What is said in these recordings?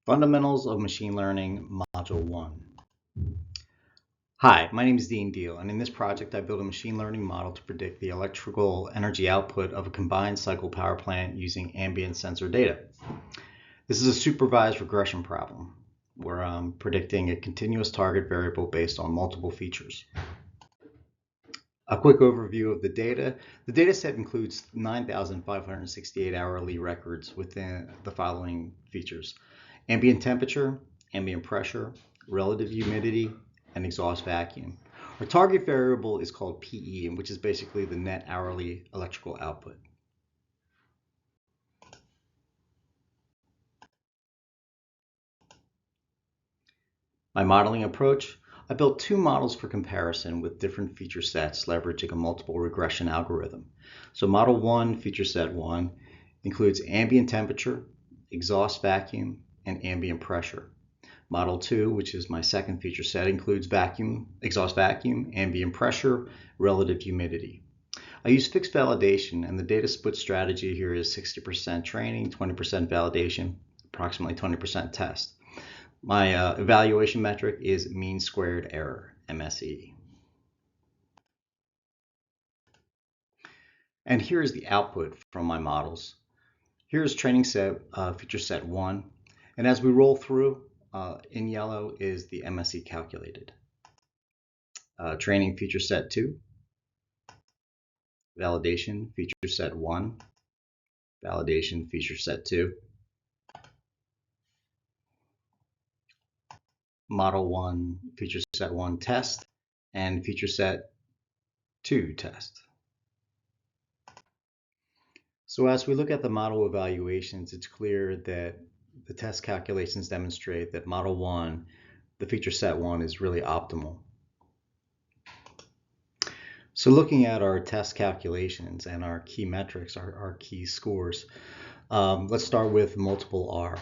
Fundamentals of Machine Learning, Module 1. Hi, my name is Diehl, and in this project I built a machine learning model to predict the electrical energy output of a combined cycle power plant using ambient sensor data. This is a supervised regression problem where I'm predicting a continuous target variable based on multiple features. A quick overview of the data. The data set includes 9,568 hourly records within the following features: ambient temperature, ambient pressure, relative humidity, and exhaust vacuum. Our target variable is called PE, which is basically the net hourly electrical output. My modeling approach: I built two models for comparison with different feature sets leveraging a multiple regression algorithm. So Model 1, feature set 1, includes ambient temperature, exhaust vacuum, and ambient pressure. Model 2, which is my second feature set, includes exhaust vacuum, ambient pressure, relative humidity. I use fixed validation, and the data split strategy here is 60% training, 20% validation, approximately 20% test. My evaluation metric is mean squared error, MSE. And here is the output from my models. Here's training set, feature set 1. And as we roll through, in yellow is the MSE calculated. Training feature set 2. Validation feature set 1. Validation feature set 2. Model 1, feature set 1 test, and feature set 2 test. So as we look at the model evaluations, it's clear that the test calculations demonstrate that Model 1, the feature set 1, is really optimal. So looking at our test calculations and our key metrics, our key scores, let's start with multiple R.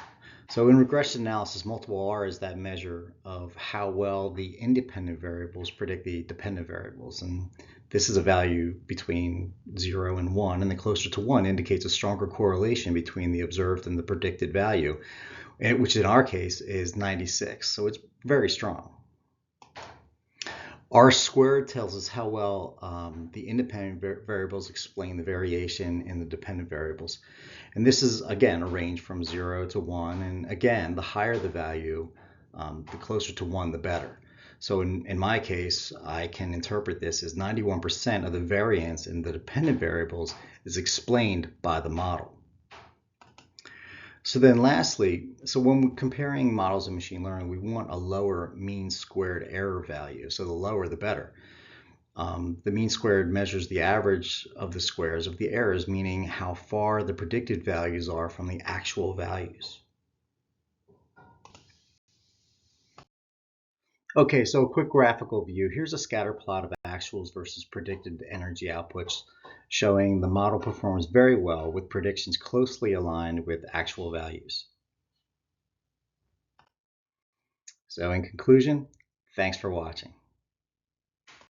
So in regression analysis, multiple R is that measure of how well the independent variables predict the dependent variables. And this is a value between 0 and 1, and the closer to 1 indicates a stronger correlation between the observed and the predicted value, which in our case is 96. So it's very strong. R squared tells us how well the independent variables explain the variation in the dependent variables. And this is, again, a range from 0 to 1. And again, the higher the value, the closer to 1, the better. So in my case, I can interpret this as 91% of the variance in the dependent variables is explained by the model. So then lastly, when we're comparing models of machine learning, we want a lower mean squared error value. So the lower, the better. The mean squared measures the average of the squares of the errors, meaning how far the predicted values are from the actual values. Okay, so a quick graphical view. Here's a scatter plot of actuals versus predicted energy outputs, showing the model performs very well with predictions closely aligned with actual values. So in conclusion, thanks for watching.